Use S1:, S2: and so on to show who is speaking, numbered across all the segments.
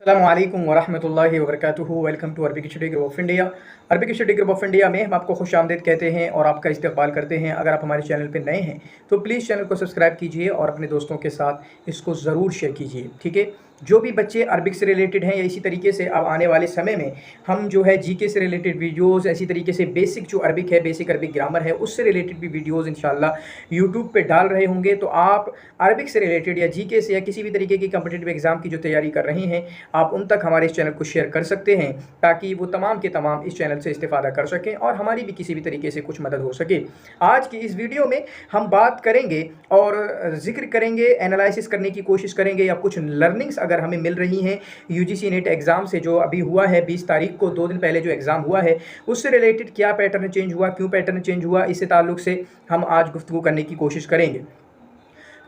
S1: अस्सलामुअलैकुम वरहमतुल्लाहि वबरकातुहू। Welcome to Arabic study group of India. Arabic study group of India में हम आपको खुशामदीद कहते हैं और आपका इस्तकबाल करते हैं। अगर आप हमारे चैनल पर नए हैं तो प्लीज़ चैनल को सब्सक्राइब कीजिए और अपने दोस्तों के साथ इसको ज़रूर शेयर कीजिए। ठीक है, जो भी बच्चे अरबिक से रिलेटेड हैं या इसी तरीके से अब आने वाले समय में हम जो है जीके से रिलेटेड वीडियोस, इसी तरीके से बेसिक जो अरबिक है, बेसिक अरबिक ग्रामर है, उससे रिलेटेड भी वीडियोस इंशाल्लाह यूट्यूब पे डाल रहे होंगे। तो आप अरबिक से रिलेटेड या जीके से या किसी भी तरीके की कॉम्पिटिटिव एग्जाम की जो तैयारी कर रहे हैं, आप उन तक हमारे इस चैनल को शेयर कर सकते हैं ताकि वो तमाम के तमाम इस चैनल से इस्तेफादा कर सकें और हमारी भी किसी भी तरीके से कुछ मदद हो सके। आज की इस वीडियो में हम बात करेंगे और जिक्र करेंगे, एनालिसिस करने की कोशिश करेंगे या कुछ लर्निंग्स अगर हमें मिल रही हैं यूजीसी नेट एग्ज़ाम से जो अभी हुआ है 20 तारीख को, 2 दिन पहले जो एग्ज़ाम हुआ है, उससे रिलेटेड क्या पैटर्न चेंज हुआ, क्यों पैटर्न चेंज हुआ, इससे ताल्लुक़ से हम आज गुफ्तगू करने की कोशिश करेंगे।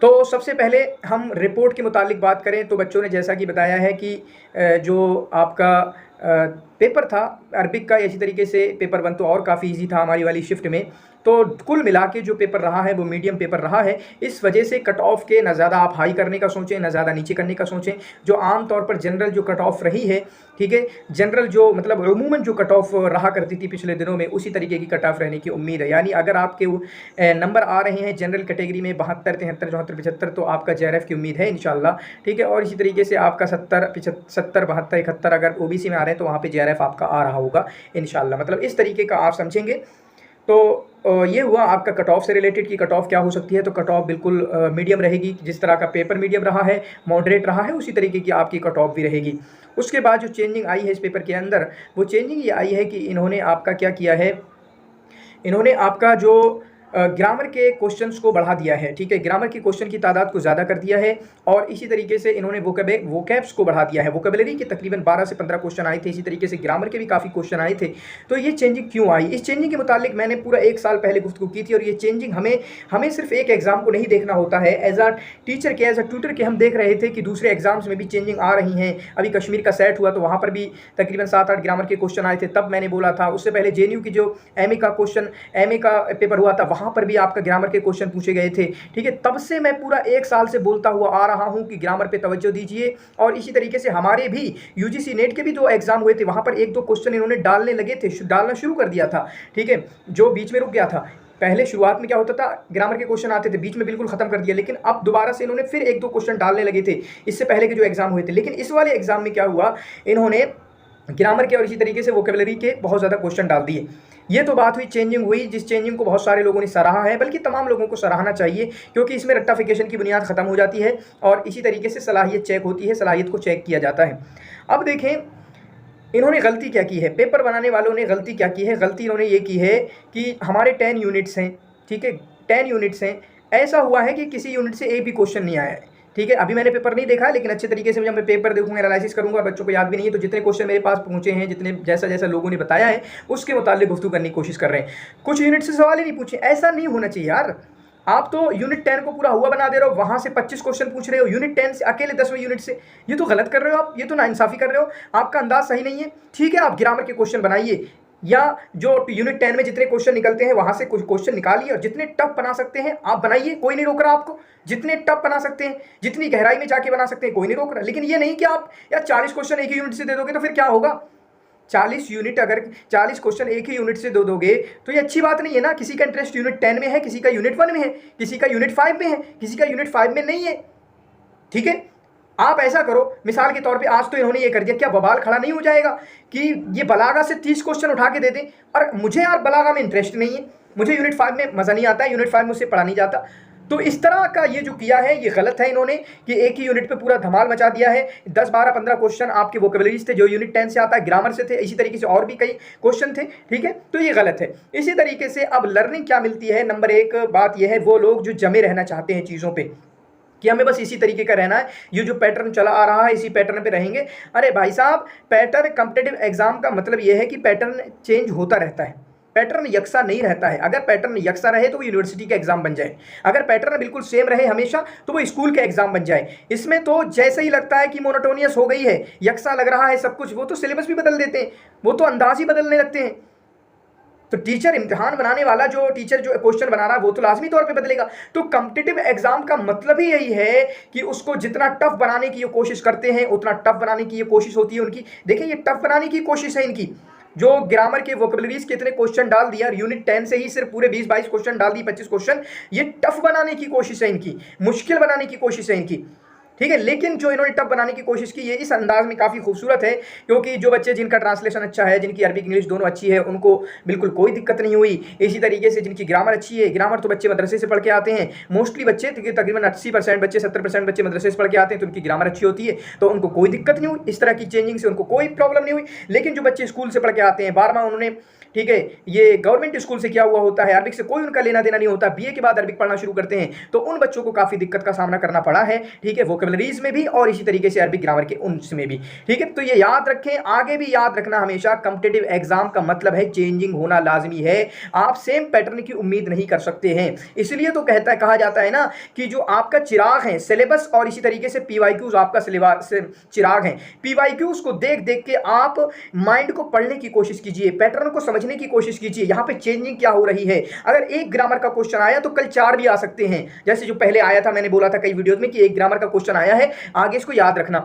S1: तो सबसे पहले हम रिपोर्ट के मुतालिक बात करें तो बच्चों ने जैसा कि बताया है कि जो आपका पेपर था अरबिक का, इसी तरीके से पेपर 1 तो और काफ़ी इजी था हमारी वाली शिफ्ट में। तो कुल मिला के जो पेपर रहा है वो मीडियम पेपर रहा है। इस वजह से कट ऑफ के ना ज़्यादा आप हाई करने का सोचें, ना ज़्यादा नीचे करने का सोचें। जो आम तौर पर जनरल जो कट ऑफ रही है, ठीक है, जनरल जो मतलब अमूमन जो कट ऑफ रहा करती थी पिछले दिनों में, उसी तरीके की कट ऑफ रहने की उम्मीद है। यानी अगर आपके नंबर आ रहे हैं जनरल कैटेगरी में 72, 73, 74, 75, तो आपका जेआरएफ की उम्मीद है इंशाल्लाह। ठीक है, और इसी तरीके से आपका 70, 75, 72, 71 अगर ओबीसी में आ रहे हैं तो वहाँ पे जेआरएफ आपका आ रहा होगा इंशाल्लाह। मतलब इस तरीके का आप समझेंगे। तो ये हुआ आपका कट ऑफ से रिलेटेड कि कट ऑफ क्या हो सकती है। तो कट ऑफ बिल्कुल मीडियम रहेगी, जिस तरह का पेपर मीडियम रहा है, मॉडरेट रहा है, उसी तरीके की आपकी कट ऑफ भी रहेगी। उसके बाद जो चेंजिंग आई है इस पेपर के अंदर, वो चेंजिंग ये आई है कि इन्होंने आपका क्या किया है, इन्होंने आपका जो ग्रामर के क्वेश्चंस को बढ़ा दिया है। ठीक है, ग्रामर की क्वेश्चन की तादाद को ज़्यादा कर दिया है और इसी तरीके से इन्होंने वोकैब्स को बढ़ा दिया है। वोकेबलरी के तकरीबन 12 से 15 क्वेश्चन आए थे, इसी तरीके से ग्रामर के भी काफ़ी क्वेश्चन आए थे। तो ये चेंजिंग क्यों आई, इस चेंजिंग के मुतालिक मैंने पूरा 1 साल पहले गुफ्तगू की थी। और ये चेंजिंग हमें सिर्फ एक एग्ज़ाम को नहीं देखना होता है, एज अ टीचर के, एज अ ट्यूटर के हम देख रहे थे कि दूसरे एग्जाम्स में भी चेंजिंग आ रही हैं। अभी कश्मीर का सेट हुआ तो वहाँ पर भी तकरीबन 7-8 ग्रामर के क्वेश्चन आए थे, तब मैंने बोला था। उससे पहले जेएनयू की जो एमए का पेपर हुआ था, वहाँ पर भी आपका ग्रामर के क्वेश्चन पूछे गए थे। ठीक है, तब से मैं पूरा 1 साल से बोलता हुआ आ रहा हूं कि ग्रामर पे तवज्जो दीजिए। और इसी तरीके से हमारे भी यूजीसी नेट के भी 2 एग्जाम हुए थे, वहां पर 1-2 क्वेश्चन इन्होंने डालना शुरू कर दिया था। ठीक है, जो बीच में रुक गया था। पहले शुरुआत में क्या होता था, ग्रामर के क्वेश्चन आते थे, बीच में बिल्कुल खत्म कर दिया, लेकिन अब दोबारा से इन्होंने फिर 1-2 क्वेश्चन डालने लगे थे इससे पहले के जो एग्जाम हुए थे। लेकिन इस वाले एग्जाम में क्या हुआ, इन्होंने ग्रामर के और इसी तरीके से वोकेबलरी के बहुत ज़्यादा क्वेश्चन डाल दिए। ये तो बात हुई, चेंजिंग हुई, जिस चेंजिंग को बहुत सारे लोगों ने सराहा है, बल्कि तमाम लोगों को सराहना चाहिए, क्योंकि इसमें रट्टाफिकेशन की बुनियाद ख़त्म हो जाती है और इसी तरीके से सलाहियत चेक होती है, सलाहियत को चेक किया जाता है। अब देखें इन्होंने गलती क्या की है, पेपर बनाने वालों ने गलती क्या की है। गलती इन्होंने ये की है कि हमारे 10 यूनिट्स हैं, ठीक है, 10 यूनिट्स हैं। ऐसा हुआ है कि किसी यूनिट से एक भी क्वेश्चन नहीं आया है। ठीक है, अभी मैंने पेपर नहीं देखा है, लेकिन अच्छे तरीके से जब मैं पेपर देखूंगा, एनालिसिस करूंगा, बच्चों को याद भी नहीं है, तो जितने क्वेश्चन मेरे पास पहुंचे हैं, जितने जैसा लोगों ने बताया है, उसके मुताबिक गुफ्तगू करने की कोशिश कर रहे हैं। कुछ यूनिट से सवाल ही नहीं पूछे, ऐसा नहीं होना चाहिए यार। आप तो यूनिट 10 को पूरा हुआ बना दे रहे हो, वहां से 25 क्वेश्चन पूछ रहे हो, यूनिट 10 से अकेले 10वें यूनिट से। ये तो गलत कर रहे हो आप, ये तो नाइंसाफी कर रहे हो, आपका अंदाज सही नहीं है। ठीक है, आप ग्रामर के क्वेश्चन बनाइए, या जो यूनिट 10 में जितने क्वेश्चन निकलते हैं वहां से कुछ क्वेश्चन निकालिए और जितने टफ बना सकते हैं आप बनाइए, कोई नहीं रोक रहा आपको। जितने टफ बना सकते हैं, जितनी गहराई में जाके बना सकते हैं, कोई नहीं रोक रहा। लेकिन ये नहीं कि आप यार 40 क्वेश्चन एक ही यूनिट से दे दोगे तो फिर क्या होगा। 40 क्वेश्चन एक ही यूनिट से दे दोगे तो ये अच्छी बात नहीं है ना। किसी का इंटरेस्ट यूनिट 10 में है, किसी का यूनिट 1 में है, किसी का यूनिट 5 में है, किसी का यूनिट 5 में नहीं है। ठीक है, आप ऐसा करो, मिसाल के तौर पे आज तो इन्होंने ये कर दिया, क्या बवाल खड़ा नहीं हो जाएगा कि ये बलागा से 30 क्वेश्चन उठा के दे दें। और मुझे यार बलागा में इंटरेस्ट नहीं है, मुझे यूनिट 5 में मज़ा नहीं आता है, यूनिट 5 मुझसे पढ़ा नहीं जाता। तो इस तरह का ये जो किया है ये गलत है इन्होंने, कि एक ही यूनिट पे पूरा धमाल मचा दिया है। 10, 12, 15 क्वेश्चन आपके वोकेबलरीज थे जो यूनिट 10 से आता है, ग्रामर से थे, इसी तरीके से और भी कई क्वेश्चन थे। ठीक है, तो ये गलत है। इसी तरीके से अब लर्निंग क्या मिलती है, नंबर 1 बात यह है, वो लोग जो जमे रहना चाहते हैं चीज़ों पर कि हमें बस इसी तरीके का रहना है, ये जो पैटर्न चला आ रहा है इसी पैटर्न पे रहेंगे। अरे भाई साहब, पैटर्न कॉम्पिटिटिव एग्जाम का मतलब ये है कि पैटर्न चेंज होता रहता है, पैटर्न यकसा नहीं रहता है। अगर पैटर्न यकसा रहे तो वो यूनिवर्सिटी का एग्जाम बन जाए, अगर पैटर्न बिल्कुल सेम रहे हमेशा तो वो स्कूल का एग्जाम बन जाए। इसमें तो जैसे ही लगता है कि मोनोटोनियस हो गई है, यकसा लग रहा है सब कुछ, वो तो सिलेबस भी बदल देते हैं, वो तो अंदाज ही बदलने लगते हैं। तो टीचर इम्तिहान बनाने वाला जो टीचर जो क्वेश्चन बना रहा है वो तो लाजमी तौर पे बदलेगा। तो कॉम्पिटिटिव एग्जाम का मतलब ही यही है कि उसको जितना टफ बनाने की ये कोशिश करते हैं उतना टफ बनाने की ये कोशिश होती है उनकी। देखिए ये टफ बनाने की कोशिश है इनकी। जो ग्रामर के वोकेबलरीज के इतने क्वेश्चन डाल दिया, यूनिट 10 से ही सिर्फ पूरे 20-22 क्वेश्चन डाल दिए, 25 क्वेश्चन, ये टफ बनाने की कोशिश है इनकी, मुश्किल बनाने की कोशिश है इनकी, ठीक है। लेकिन जो इन्होंने टफ बनाने की कोशिश की ये इस अंदाज में काफ़ी खूबसूरत है, क्योंकि जो बच्चे जिनका ट्रांसलेशन अच्छा है, जिनकी अरबिक इंग्लिश दोनों अच्छी है, उनको बिल्कुल कोई दिक्कत नहीं हुई। इसी तरीके से जिनकी ग्रामर अच्छी है, ग्रामर तो बच्चे मदरसे से पढ़ के आते हैं, मोस्टली बच्चे तकरीबन 80% बच्चे 70% बच्चे मदरसे से पढ़ के आते हैं, तो उनकी ग्रामर अच्छी होती है, तो उनको कोई दिक्कत नहीं हुई। इस तरह की चेंजिंग से उनको कोई प्रॉब्लम नहीं हुई। लेकिन जो बच्चे स्कूल से पढ़ के आते हैं, 12वां उन्होंने, ठीक है, ये गवर्नमेंट स्कूल से किया हुआ होता है, अरबिक से कोई उनका लेना देना नहीं होता, बीए के बाद अरबिक पढ़ना शुरू करते हैं, तो उन बच्चों को काफ़ी दिक्कत का सामना करना पड़ा है, ठीक है, वोकेबलरीज में भी और इसी तरीके से अरबिक ग्रामर के उनमें भी, ठीक है। तो ये याद रखें, आगे भी याद रखना हमेशा, कॉम्पिटिटिव एग्जाम का मतलब है चेंजिंग होना लाजमी है। आप सेम पैटर्न की उम्मीद नहीं कर सकते हैं। इसलिए तो कहा जाता है ना कि जो आपका चिराग है सिलेबस और इसी तरीके से पीवाईक्यूज आपका सिलेबस चिराग है। पीवाईक्यूज को देख देख के आप माइंड को पढ़ने की कोशिश कीजिए, पैटर्न को समझने की कोशिश कीजिए, यहाँ पे चेंजिंग क्या हो रही है। अगर एक ग्रामर का क्वेश्चन आया तो कल 4 भी आ सकते हैं, जैसे जो पहले आया था, मैंने बोला था कई वीडियोस में कि एक ग्रामर का क्वेश्चन आया है, आगे इसको याद रखना।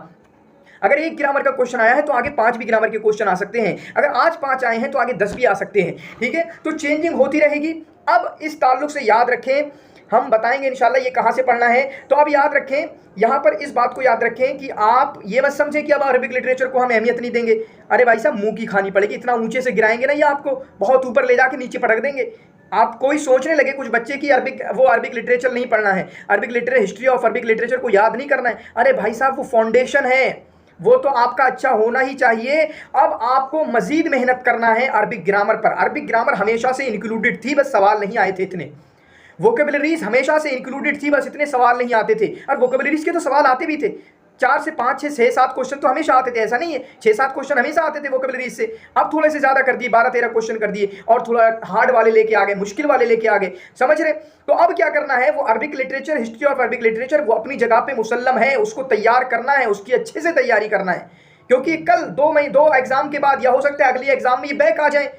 S1: अगर एक ग्रामर का क्वेश्चन आया है तो आगे 5 भी ग्रामर के क्वेश्चन आ सकते हैं, अगर आज 5 आए हैं तो आगे 10 भी आ सकते हैं, ठीक है। तो चेंजिंग होती रहेगी। अब इस ताल्लुक से याद रखें, हम बताएंगे इंशाल्लाह ये कहाँ से पढ़ना है। तो अब याद रखें, यहाँ पर इस बात को याद रखें कि आप ये मत समझें कि अब अरबिक लिटरेचर को हम अहमियत नहीं देंगे। अरे भाई साहब, मुंह की खानी पड़ेगी, इतना ऊंचे से गिराएंगे ना ये आपको, बहुत ऊपर ले जाके नीचे पटक देंगे। आप कोई सोचने लगे कुछ बच्चे की अरबिक लिटरेचर नहीं पढ़ना है, Arabic literature, history of Arabic literature को याद नहीं करना है। अरे भाई साहब, वो फाउंडेशन है, वो तो आपका अच्छा होना ही चाहिए। अब आपको मजीद मेहनत करना है अरबिक ग्रामर पर। अरबिक ग्रामर हमेशा से इंक्लूडेड थी, बस सवाल नहीं आए थे इतने। वोकेबलरीज हमेशा से इंक्लूडेड थी, बस इतने सवाल नहीं आते थे। और वोकेबलरीज के तो सवाल आते भी थे, 4 से 5, 6, 7 क्वेश्चन तो हमेशा आते थे, ऐसा नहीं है, 6-7 क्वेश्चन हमेशा आते थे वोकेबलरीज से। अब थोड़े से ज़्यादा कर दिए, 12-13 क्वेश्चन कर दिए, और थोड़ा हार्ड वाले लेके आ गए, मुश्किल वाले लेके आ गए, समझ रहे। तो अब क्या करना है, वो Arabic literature, history of Arabic literature, वो अपनी जगह पे मुसल्लम है, उसको तैयार करना है, उसकी अच्छे से तैयारी करना है। क्योंकि कल 2 एग्जाम के बाद, या हो सकता है अगली एग्जाम में ये बैक आ जाए,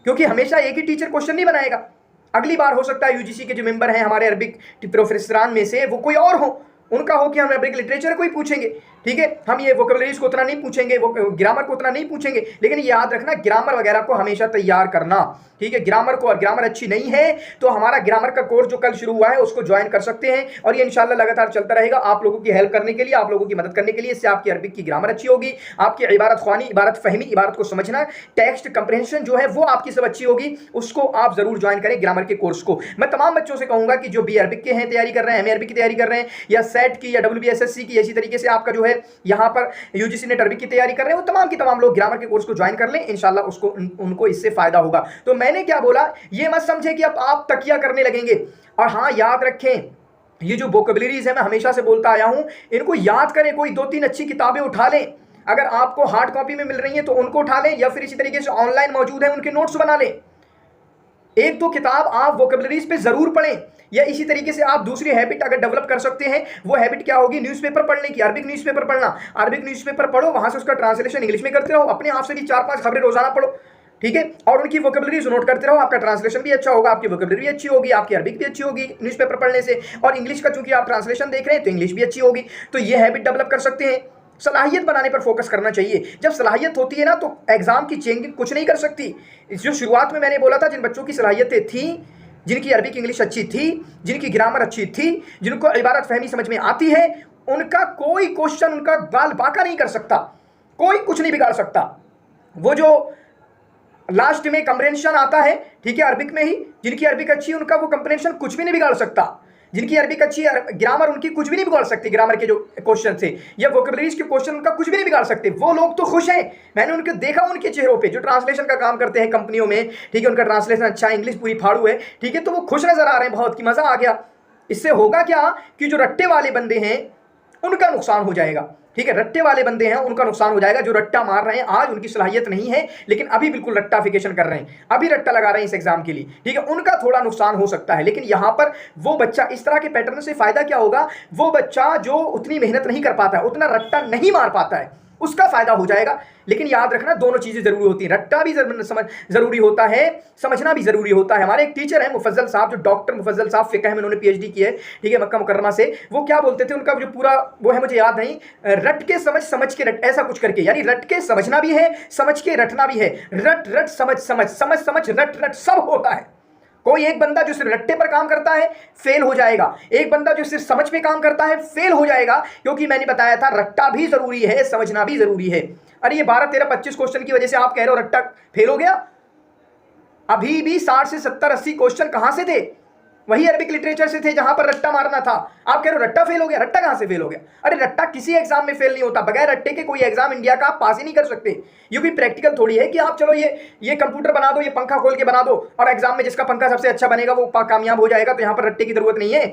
S1: क्योंकि हमेशा एक ही टीचर क्वेश्चन नहीं बनाएगा। अगली बार हो सकता है यूजीसी के जो मेंबर हैं हमारे अरबिक प्रोफेसरान में से, वो कोई और हो, उनका हो कि हम अरबिक लिटरेचर को ही पूछेंगे, ठीक है। हम ये वोकेबलरीज को उतना नहीं पूछेंगे, वो ग्रामर को उतना नहीं पूछेंगे, लेकिन याद रखना ग्रामर वगैरह को हमेशा तैयार करना, ठीक है। ग्रामर को, और ग्रामर अच्छी नहीं है तो हमारा ग्रामर का कोर्स जो कल शुरू हुआ है उसको ज्वाइन कर सकते हैं, और ये इंशाल्लाह लगातार चलता रहेगा, आप लोगों की हेल्प करने के लिए, आप लोगों की मदद करने के लिए। इससे आपकी अरबिक की ग्रामर अच्छी होगी, आपकी इबारत ख्वानी, इबारत फहमी, इबारत को समझना, टेक्स्ट कंप्रहेंशन जो है वो आपकी सब अच्छी होगी। उसको आप जरूर ज्वाइन करें ग्रामर के कोर्स को। मैं तमाम बच्चों से कहूंगा कि जो बी अरबिक के हैं, तैयारी कर रहे हैं, एम अरबिक की तैयारी कर रहे हैं, या सेट की, या WBSSC की, इसी तरीके से आपका जो है यहाँ पर यूजीसी नेट अरबिक की तैयारी कर रहे हैं, वो तमाम की तमाम लोग ग्रामर के कोर्स को ज्वाइन कर लें, इंशाल्लाह उसको उनको इससे फायदा होगा। तो मैंने क्या बोला, ये मत समझे कि अब आप तकिया करने लगेंगे। और हाँ, याद रखें, ये जो वोकेबलरीज है, मैं हमेशा से बोलता आया हूं, इनको याद करें। कोई 2-3 अच्छी किताबें उठा लें, अगर आपको हार्ड कॉपी में मिल रही हैं तो उनको उठा लें, या फिर इसी तरीके से ऑनलाइन मौजूद है उनके नोट्स बना लें। 1-2 किताब आप वोकेबलरीज पे जरूर पढ़ें, या इसी तरीके से आप दूसरी हैबिट अगर डेवलप कर सकते हैं, वो हैबिट क्या होगी, न्यूज़पेपर पढ़ने की, अरबिक न्यूज़पेपर पढ़ना। अरबिक न्यूज़पेपर पढ़ो, वहां से उसका ट्रांसलेशन इंग्लिश में करते रहो, अपने आप से भी 4-5 खबरें रोजाना पढ़ो, ठीक है, और उनकी वोकेबलरीज नोट करते रहो। आपका ट्रांसलेशन भी अच्छा होगा, आपकी वोकेबलरी भी अच्छी होगी, आपकी अरबिक भी अच्छी होगी न्यूज़पेपर पढ़ने से, और इंग्लिश का चूंकि आप ट्रांसलेशन देख रहे हैं तो इंग्लिश भी अच्छी होगी। तो ये हैबिट डेवलप कर सकते हैं। सलाहियत बनाने पर फोकस करना चाहिए। जब सलाहियत होती है ना तो एग्जाम की चेंजिंग कुछ नहीं कर सकती। जो शुरुआत में मैंने बोला था, जिन बच्चों की सलाहियतें थी, जिनकी अरबिक इंग्लिश अच्छी थी, जिनकी ग्रामर अच्छी थी, जिनको इबारत फहमी समझ में आती है, उनका कोई क्वेश्चन उनका बाल बाका नहीं कर सकता, कोई कुछ नहीं बिगाड़ सकता। वो जो लास्ट में कंप्रहेंशन आता है, ठीक है, अरबिक में ही, जिनकी अरबिक अच्छी है उनका वो कंप्रहेंशन कुछ भी नहीं बिगाड़ सकता। जिनकी अरबिक अच्छी है, ग्रामर उनकी कुछ भी नहीं बिगाड़ सकती, ग्रामर के जो क्वेश्चन थे या वोकेबलरीज के क्वेश्चन उनका कुछ भी नहीं बिगाड़ सकते। वो लोग तो खुश हैं, मैंने उनको देखा उनके चेहरों पे, जो ट्रांसलेशन का काम करते हैं कंपनियों में, ठीक है, उनका ट्रांसलेशन अच्छा है, इंग्लिश पूरी फाड़ू है, ठीक है, तो वो खुश नजर आ रहे हैं बहुत, कि मजा आ गया। इससे होगा क्या कि जो रट्टे वाले बंदे हैं उनका नुकसान हो जाएगा, ठीक है, रट्टे वाले बंदे हैं उनका नुकसान हो जाएगा। जो रट्टा मार रहे हैं, आज उनकी सलाहियत नहीं है लेकिन अभी बिल्कुल रट्टाफिकेशन कर रहे हैं, अभी रट्टा लगा रहे हैं इस एग्जाम के लिए, ठीक है, उनका थोड़ा नुकसान हो सकता है। लेकिन यहाँ पर वो बच्चा, इस तरह के पैटर्न से फायदा क्या होगा, वो बच्चा जो उतनी मेहनत नहीं कर पाता है, उतना रट्टा नहीं मार पाता है, उसका फायदा हो जाएगा। लेकिन याद रखना दोनों चीजें जरूरी होती हैं, रट्टा भी जरूरी होता है, समझना भी जरूरी होता है। हमारे एक टीचर है मुफज्जल साहब, जो डॉक्टर मुफज्जल साहब फिक़ह में उन्होंने पीएचडी की है, ठीक है, मक्का मुकर्रमा से। वो क्या बोलते थे, उनका जो पूरा वो है मुझे याद नहीं, रट के समझ, समझ के रट, ऐसा कुछ करके, यानी रट के समझना भी है, समझ के रटना भी है। रट रट समझ समझ, समझ समझ, रट रट सब होता है। कोई एक बंदा जो सिर्फ रट्टे पर काम करता है फेल हो जाएगा, एक बंदा जो सिर्फ समझ पे काम करता है फेल हो जाएगा, क्योंकि मैंने बताया था रट्टा भी जरूरी है, समझना भी जरूरी है। अरे ये 12, 13, 25 क्वेश्चन की वजह से आप कह रहे हो रट्टा फेल हो गया? अभी भी 60 से 70, 80 क्वेश्चन कहां से थे? वही अरबिक लिटरेचर से थे जहां पर रट्टा मारना था। आप कह रहे हो रट्टा फेल हो गया? रट्टा कहां से फेल हो गया? अरे रट्टा किसी एग्जाम में फेल नहीं होता, बगैर रट्टे के कोई एग्जाम इंडिया का आप पास ही नहीं कर सकते। ये कोई प्रैक्टिकल थोड़ी है कि आप चलो ये कंप्यूटर बना दो, ये पंखा खोल के बना दो और एग्जाम में जिसका पंखा सबसे अच्छा बनेगा वो कामयाब हो जाएगा, तो यहां पर रट्टे की जरूरत नहीं है।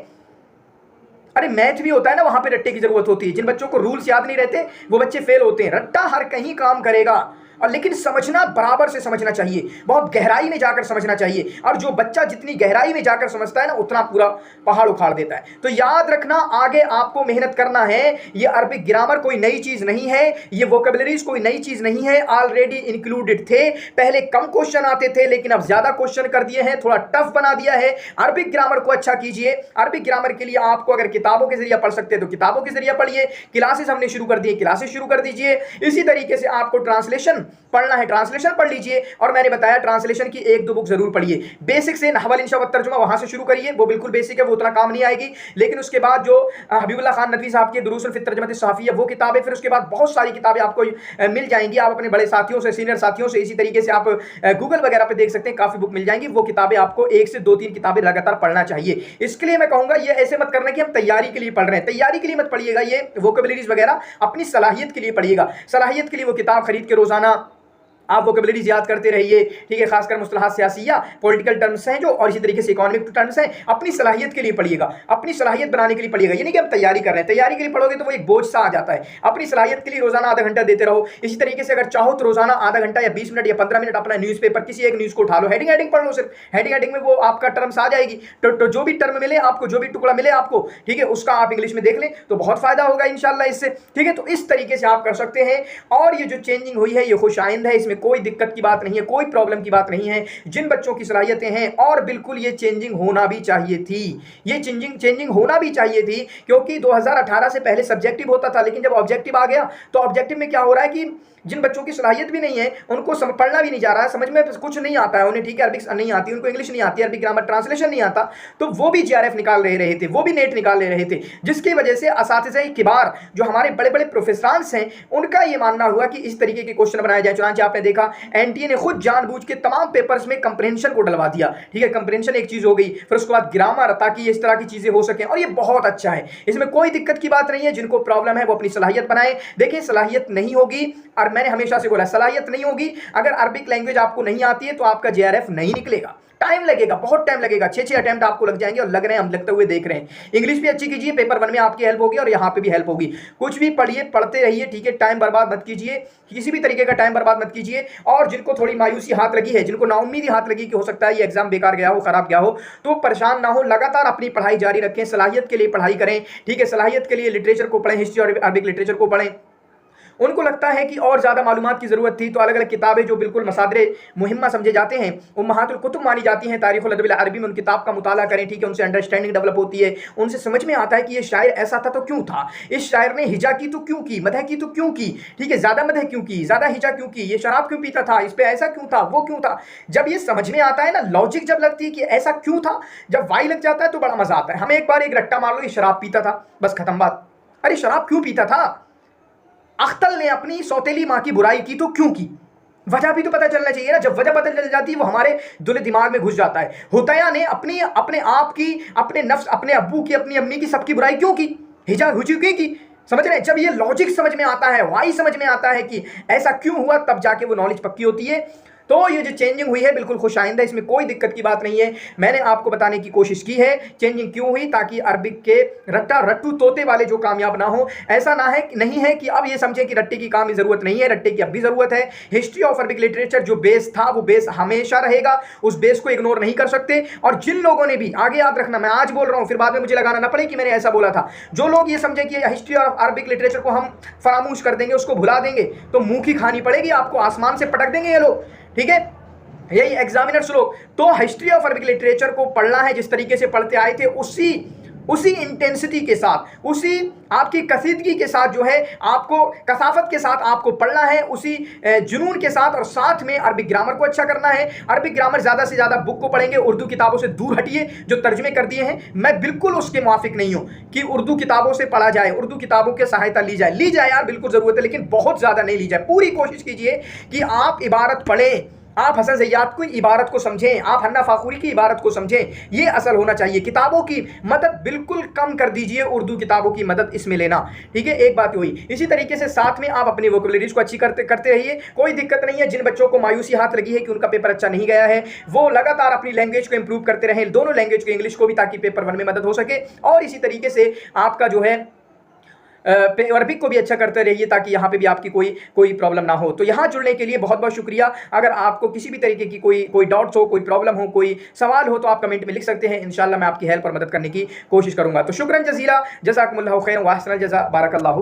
S1: अरे मैथ भी होता है ना, वहां पे रट्टे की जरूरत होती है। जिन बच्चों को रूल्स याद नहीं रहते वो बच्चे फेल होते हैं। रट्टा हर कहीं काम करेगा, और लेकिन समझना बराबर से समझना चाहिए, बहुत गहराई में जाकर समझना चाहिए। और जो बच्चा जितनी गहराई में जाकर समझता है ना, उतना पूरा पहाड़ उखाड़ देता है। तो याद रखना, आगे आपको मेहनत करना है। ये अरबिक ग्रामर कोई नई चीज नहीं है, ये वोकेबलरीज कोई नई चीज नहीं है, ऑलरेडी इंक्लूडेड थे। पहले कम क्वेश्चन आते थे, लेकिन अब ज्यादा क्वेश्चन कर दिए हैं, थोड़ा टफ बना दिया है। अरबिक ग्रामर को अच्छा कीजिए। अरबिक ग्रामर के लिए आपको अगर किताबों के जरिए पढ़ सकते हैं तो किताबों के जरिए पढ़िए, क्लासेस हमने शुरू कर दी, क्लासेस शुरू कर दीजिए। इसी तरीके से आपको ट्रांसलेशन पढ़ना है, ट्रांसलेशन पढ़ लीजिए। और मैंने बताया ट्रांसलेशन की 1-2 बुक जरूर पढ़िए। बेसिक से नहवल इंशा व तर्जुमा वहां से शुरू करिए, वो बिल्कुल बेसिक है, वो उतना काम नहीं आएगी। लेकिन उसके बाद जो हबीबुल्लाह खान नदवी साहब की दुरूस फिल तर्जुमत सहाफिया वो किताबें, फिर उसके बाद बहुत सारी किताबें आपको मिल जाएंगी। आप अपने बड़े साथियों से, सीनियर साथियों से, इसी तरीके से आप गूगल वगैरह पे देख सकते हैं, काफी बुक मिल जाएंगी। वो किताबें आपको 1 से 2-3 किताबें लगातार पढ़ना चाहिए। इसके लिए मैं कहूंगा ये ऐसे मत करना कि हम तैयारी के लिए पढ़ रहे हैं, तैयारी के लिए मत पढ़िएगा। ये वोकेबलरीज वगैरह अपनी सलाहियत के लिए पढ़िएगा। सलाहियत के लिए वो किताब खरीद के रोजाना आप वोकेबलरीज याद करते रहिए, ठीक है। खासकर मुस्तलाहात सियासिया, पॉलिटिकल टर्म्स हैं जो, और इसी तरीके से इकोनॉमिक टर्म्स हैं, अपनी सलाहियत के लिए पढ़िएगा, अपनी सलाहियत बनाने के लिए पढ़िएगा। ये नहीं कि हम तैयारी कर रहे हैं, तैयारी के लिए पढ़ोगे तो वो एक बोझ सा आ जाता है। अपनी सलाहियत के लिए रोजाना आधा घंटा देते रहो। इसी तरीके से अगर चाहो तो रोजाना आधा घंटा या 20 मिनट या 15 मिनट अपना न्यूज़पेपर, किसी एक न्यूज़ को उठा लो, हेडिंग पढ़ लो, सिर्फ हेडिंग में वो आपका टर्म्स आ जाएगी। तो जो भी टर्म मिले आपको, जो भी टुकड़ा मिले आपको, ठीक है, उसका आप इंग्लिश में देख लें तो बहुत फायदा होगा इंशाल्लाह इससे, ठीक है। तो इस तरीके से आप कर सकते हैं। और ये जो चेंजिंग हुई है ये खुशाइंद है, इसमें कोई दिक्कत की बात नहीं है, कोई प्रॉब्लम की बात नहीं है। जिन बच्चों की सलाहियतें हैं, और बिल्कुल ये चेंजिंग होना भी चाहिए थी, ये चेंजिंग होना भी चाहिए थी, क्योंकि 2018 से पहले सब्जेक्टिव होता था, लेकिन जब ऑब्जेक्टिव आ गया तो ऑब्जेक्टिव में क्या हो रहा है कि जिन बच्चों की सलाहियत भी नहीं है, उनको पढ़ना भी नहीं जा रहा है, समझ में कुछ नहीं आता है उन्हें, ठीक है, अरबिक नहीं आती, उनको इंग्लिश नहीं आती, अरबिक ग्रामर ट्रांसलेशन नहीं आता, तो वो भी जीआरएफ निकाल रहे थे, वो भी नेट निकाल ले रहे थे। जिसकी वजह से असातिज़े किबार, जो हमारे बड़े बड़े प्रोफेसरांस हैं, उनका ये मानना हुआ कि इस तरीके के क्वेश्चन बनाए जाए। चुनांचे आपने देखा एनटीए ने खुद जानबूझ के तमाम पेपर्स में कंप्रेंशन को डलवा दिया, ठीक है। कंप्रेंशन एक चीज हो गई, फिर उसके बाद ग्रामर, ताकि इस तरह की चीजें हो सके, और ये बहुत अच्छा है, इसमें कोई दिक्कत की बात नहीं है। जिनको प्रॉब्लम है वो अपनी सलाहियत बनाए। देखिए सलाहियत नहीं होगी, और मैंने हमेशा से बोला सलाहियत नहीं होगी, अगर अरबिक लैंग्वेज आपको नहीं आती है तो आपका जेआरएफ नहीं निकलेगा, टाइम लगेगा, बहुत टाइम लगेगा, 6 अटेम्प्ट आपको लग जाएंगे, और लग रहे हैं, हम लगते हुए देख रहे हैं। इंग्लिश भी अच्छी कीजिए, पेपर 1 में आपकी हेल्प होगी और यहाँ पे भी हेल्प होगी। कुछ भी पढ़िए, पढ़ते रहिए, ठीक है, टाइम बर्बाद मत कीजिए, किसी भी तरीके का टाइम बर्बाद मत कीजिए। और जिनको थोड़ी मायूसी हाथ लगी है, जिनको नाउम्मीदी हाथ लगी कि हो सकता है ये एग्जाम बेकार गया हो, खराब गया हो, तो परेशान ना हो, लगातार अपनी पढ़ाई जारी रखें, सलाहियत के लिए पढ़ाई करें, ठीक है। सलाहियत के लिए लिटरेचर को पढ़ें, हिस्ट्री और अरबिक लिटरेचर को पढ़ें। उनको लगता है कि और ज़्यादा मालूमात की ज़रूरत थी, तो अलग अलग किताबें जो बिल्कुल मसादरे मुहिम्मा समझे जाते हैं, उम्महातुल कुतुब मानी जाती हैं, तारीख़ुल अदब अरबी में उन किताब का मुताला करें, ठीक है। उनसे अंडरस्टैंडिंग डेवलप होती है, उनसे समझ में आता है कि ये शायर ऐसा था तो क्यों था, इस शायर ने हिजा की तो क्यों की, मदह की तो क्यों की, ठीक है, ज़्यादा मदह क्यों की, ज़्यादा हिजा क्यों की, ये शराब क्यों पीता था, इस पर ऐसा क्यों था, वो क्यों था। जब ये समझ में आता है ना, लॉजिक जब लगती है कि ऐसा क्यों था, जब वाई लग जाता है तो बड़ा मज़ा आता है। हमें एक बार एक रट्टा मार लो, ये शराब पीता था, बस खत्म बात। अरे शराब क्यों पीता था, अख्तल ने अपनी सौतेली माँ की बुराई की तो क्यों की, वजह भी तो पता चलना चाहिए ना। जब वजह पता चल जाती है वो हमारे दिल दिमाग में घुस जाता है। हुतैया ने अपने आप की, अपने नफ्स, अपने अब्बू की, अपनी अम्मी की, सबकी बुराई क्यों की, हिजा हुजू क्यों की, समझ रहे हैं। जब ये लॉजिक समझ में आता है, वाई समझ में आता है कि ऐसा क्यों हुआ, तब जाके वो नॉलेज पक्की होती है। तो ये जो चेंजिंग हुई है बिल्कुल खुशाइंद है, इसमें कोई दिक्कत की बात नहीं है। मैंने आपको बताने की कोशिश की है चेंजिंग क्यों हुई, ताकि अरबिक के रट्टा रट्टू तोते वाले जो कामयाब ना हो। ऐसा ना है नहीं है कि अब ये समझे कि रट्टे की काम की जरूरत नहीं है, रट्टे की अब भी जरूरत है। हिस्ट्री ऑफ अरबिक लिटरेचर जो बेस था वो बेस हमेशा रहेगा, उस बेस को इग्नोर नहीं कर सकते। और जिन लोगों ने भी, आगे याद रखना मैं आज बोल रहा हूं, फिर बाद में मुझे लगाना ना पड़े कि मैंने ऐसा बोला था, जो लोग ये समझे कि हिस्ट्री ऑफ अरबिक लिटरेचर को हम फरामोश कर देंगे, उसको भुला देंगे, तो मुंह की खानी पड़ेगी आपको, आसमान से पटक देंगे ये लोग, ठीक है। यही एग्जामिनर्स लोग, तो हिस्ट्री ऑफ अरबिक लिटरेचर को पढ़ना है जिस तरीके से पढ़ते आए थे, उसी इंटेंसिटी के साथ, उसी आपकी कसीदगी के साथ जो है आपको, कसाफत के साथ आपको पढ़ना है, उसी जुनून के साथ। और साथ में अरबिक ग्रामर को अच्छा करना है। अरबिक ग्रामर ज़्यादा से ज़्यादा बुक को पढ़ेंगे, उर्दू किताबों से दूर हटिए जो तर्जमे कर दिए हैं। मैं बिल्कुल उसके मुआफिक नहीं हूँ कि उर्दू किताबों से पढ़ा जाए, उर्दू किताबों की सहायता ली जाए यार, बिल्कुल ज़रूरत है, लेकिन बहुत ज़्यादा नहीं ली जाए। पूरी कोशिश कीजिए कि आप इबारत पढ़ें, आप हसन ज़ैयाद की इबारत को समझें, आप हन्ना फाखुरी की इबारत को समझें, ये असल होना चाहिए। किताबों की मदद बिल्कुल कम कर दीजिए, उर्दू किताबों की मदद इसमें लेना, ठीक है। एक बात हुई, इसी तरीके से साथ में आप अपनी वोकैबुलरीज को अच्छी करते रहिए, कोई दिक्कत नहीं है। जिन बच्चों को मायूसी हाथ लगी है कि उनका पेपर अच्छा नहीं गया है, वो लगातार अपनी लैंग्वेज को इंप्रूव करते रहें, दोनों लैंग्वेज को, इंग्लिश को भी, ताकि पेपर 1 में मदद हो सके। और इसी तरीके से आपका जो है अरबिक को भी अच्छा करते रहिए, ताकि यहाँ पे भी आपकी कोई प्रॉब्लम ना हो। तो यहाँ जुड़ने के लिए बहुत बहुत शुक्रिया। अगर आपको किसी भी तरीके की कोई डाउट्स हो, कोई प्रॉब्लम हो, कोई सवाल हो, तो आप कमेंट में लिख सकते हैं। इंशाल्लाह मैं आपकी हेल्प और मदद करने की कोशिश करूँगा। तो शुक्रन जज़ीला, जज़ाकुमुल्लाहु खैरन व अहसनल जज़ा, बारकल्लाहु फी।